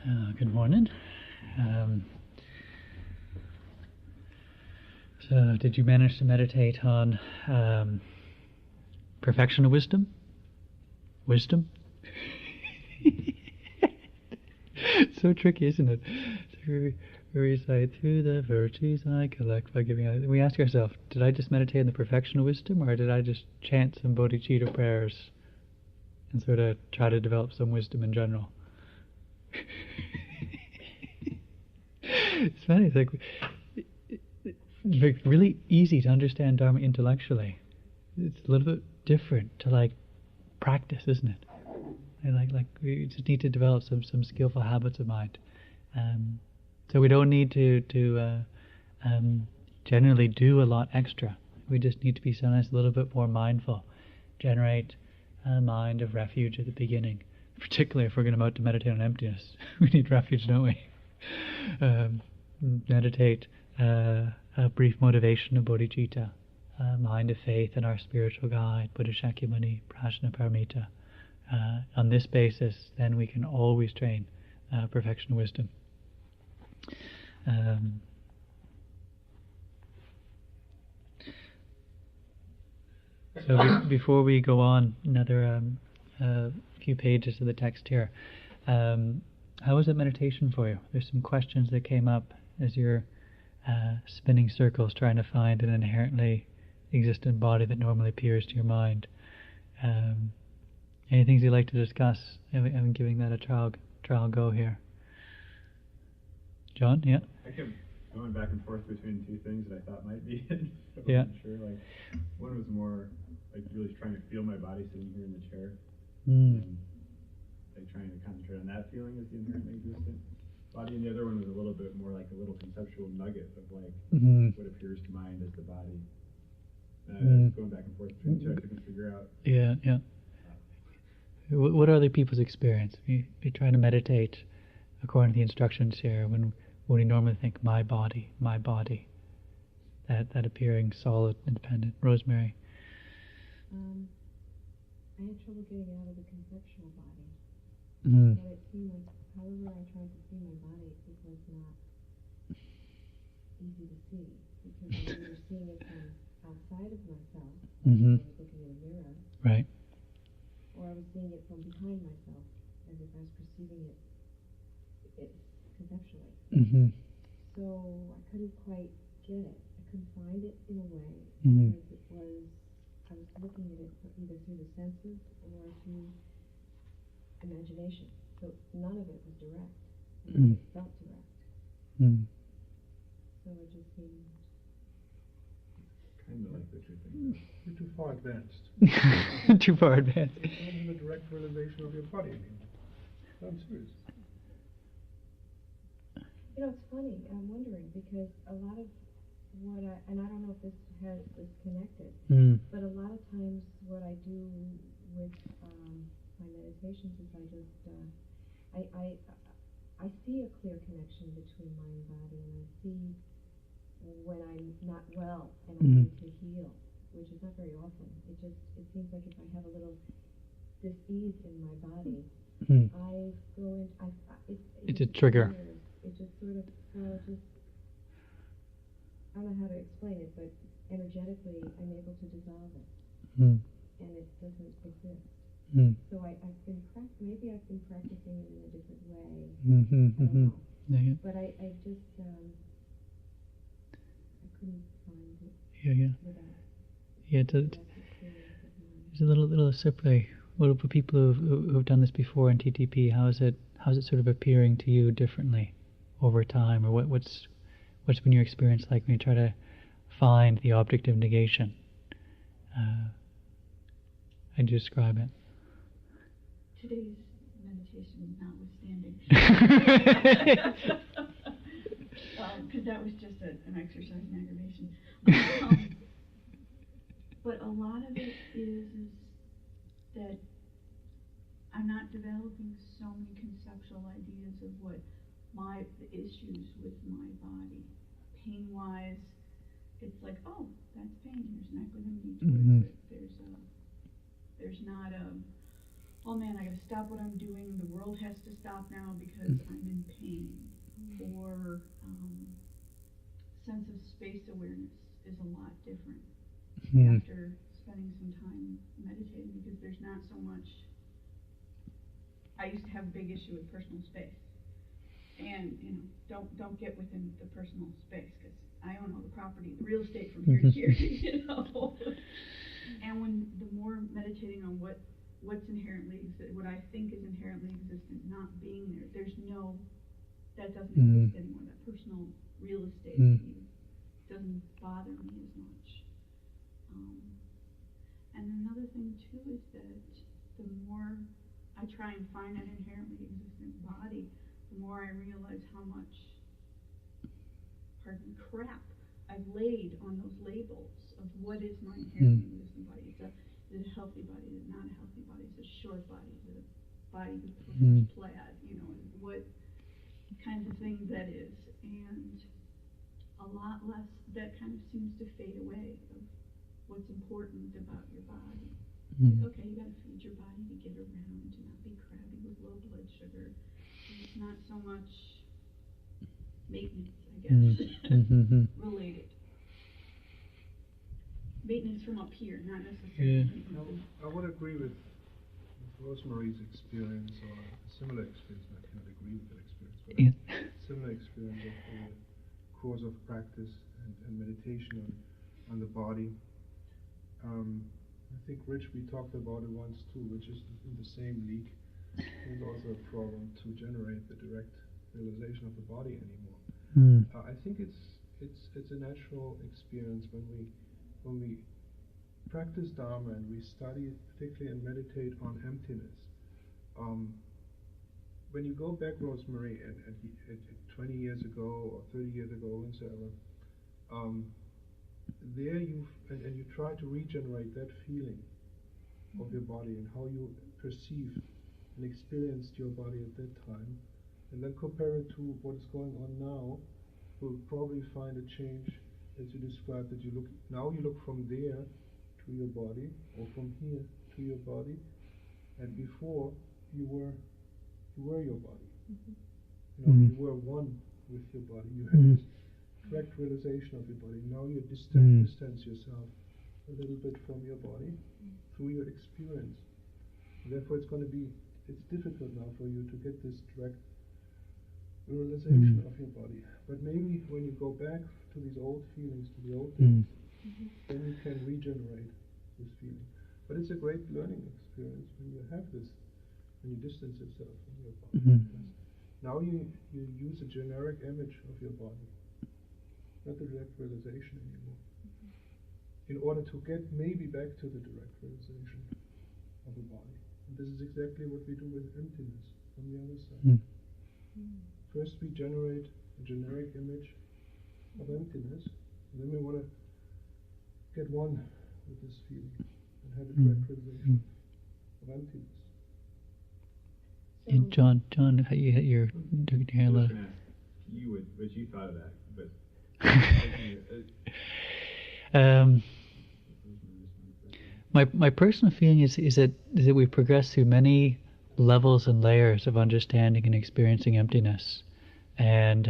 Good morning. So, did you manage to meditate on perfection of wisdom? Wisdom? So tricky, isn't it? We recite through the virtues I collect by giving out. We ask ourselves, did I just meditate on the perfection of wisdom, or did I just chant some bodhicitta prayers and sort of try to develop some wisdom in general? It's funny, it's like really easy to understand Dharma intellectually. It's a little bit different to like practice, isn't it? And like we just need to develop some skillful habits of mind. So we don't need to generally do a lot extra. We just need to be sometimes a little bit more mindful. Generate a mind of refuge at the beginning. Particularly if we're going to meditate on emptiness. We need refuge, don't we? Meditate a brief motivation of bodhicitta, a mind of faith in our spiritual guide, Buddha Shakyamuni, Prajnaparamita. On this basis, then we can always train perfection of wisdom. So before we go on, another few pages of the text here. How was that meditation for you? There's some questions that came up as you're spinning circles trying to find an inherently existent body that normally appears to your mind. Any things you'd like to discuss? I'm giving that a trial go here. John, yeah? I kept going back and forth between two things that I thought might be it. I wasn't Yeah. sure. Like, one was more like really trying to feel my body sitting here in the chair. And like trying to concentrate on that feeling as the inherently existent body. And the other one was a little bit more like a little conceptual nugget of like what appears to mind as the body. Going back and forth between two, I couldn't figure out. Yeah. What are other people's experience? We try to meditate according to the instructions here when we normally think my body, that appearing solid, independent. Rosemary. I had trouble getting out of the conceptual body. Mm. But it seemed like however I tried to see my body, it was not easy to see because I was either seeing it from outside of myself, I was looking in a mirror, Right. or I was seeing it from behind myself, as if I was perceiving it conceptually. So I couldn't quite get it. I couldn't find it in a way because I was looking at it either through the senses or through imagination. So none of it was direct. And it felt direct. So it just seemed Kind of like the two things. You're too far advanced. Too far advanced. It's not even a direct realization of your body anymore. I'm serious. You know, it's funny, I'm wondering, because a lot of what and I don't know if this is connected, but a lot of times what I do with my meditations is I just, I see a clear connection between mind and body, and I see when I'm not well and I need to heal, which is not very often. It seems like if I have a little dis-ease in my body, I go in, It's a trigger. It just sort of, I don't know how to explain it, but energetically I'm able to dissolve it. And it doesn't exist. So maybe I've been practicing it in a different way. I don't know. But I just, I couldn't find it. It's a little separately. What for people who've done this before in TTP? How's it sort of appearing to you differently over time, or what's been your experience like when you try to find the object of negation? How do you describe it? Today's meditation notwithstanding, because that was just an exercise in aggravation. But a lot of it is that I'm not developing so many conceptual ideas of what the issues with my body. Pain-wise, it's like, oh, that's pain. There's an equanimity to it. There's not oh man, I gotta stop what I'm doing, the world has to stop now because I'm in pain. Or sense of space awareness is a lot different after spending some time meditating, because there's not so much. I used to have a big issue with personal space, and don't get within the personal space, because I own all the property, the real estate from here to here, And when the more meditating on what's inherently what I think is inherently existent, not being there, that doesn't exist anymore. That personal real estate doesn't bother me as much. And another thing too is that the more I try and find an inherently existent body, the more I realize how much crap I've laid on those labels of what is my inherently existent body. Is it a healthy body? Is it not a healthy body? Is it a short body? Is it a body that prefers plaid? What kinds of things that is. And a lot less, that kind of seems to fade away of what's important about your body. Okay, you gotta feed your body to get around, to not be crabby with low blood sugar. It's not so much maintenance, I guess, related. Maintenance from up here, not necessarily. I would agree with Rosemary's experience, or a similar experience. I cannot agree with that experience, but a similar experience of a course of practice and meditation on the body. I think, Rich, we talked about it once too, which is in the same league. There's also a problem to generate the direct realization of the body anymore. I think it's a natural experience when we practice Dharma and we study, particularly and meditate on emptiness. When you go back, Rosemary, and 20 years ago or 30 years ago, whatsoever, there you try to regenerate that feeling of your body and how you perceived and experienced your body at that time, and then compare it to what is going on now, you'll probably find a change, as you described, that you look from there to your body, or from here to your body, and before you were your body. You were one with your body. You had this direct realization of your body. Now you distance yourself a little bit from your body through your experience. And therefore it's difficult now for you to get this direct realization of your body. But maybe when you go back to these old feelings, to the old days, then you can regenerate this feeling. But it's a great learning experience when you have this, when you distance yourself from your body. Now you use a generic image of your body, not the direct realization anymore, in order to get maybe back to the direct realization of the body. And this is exactly what we do with emptiness on the other side. First we generate a generic image of emptiness, and then we want to get one with this feeling and have a direct realization of emptiness. And John, how you hit your hair low? You what you thought of that, but my personal feeling is that we progress through many levels and layers of understanding and experiencing emptiness, and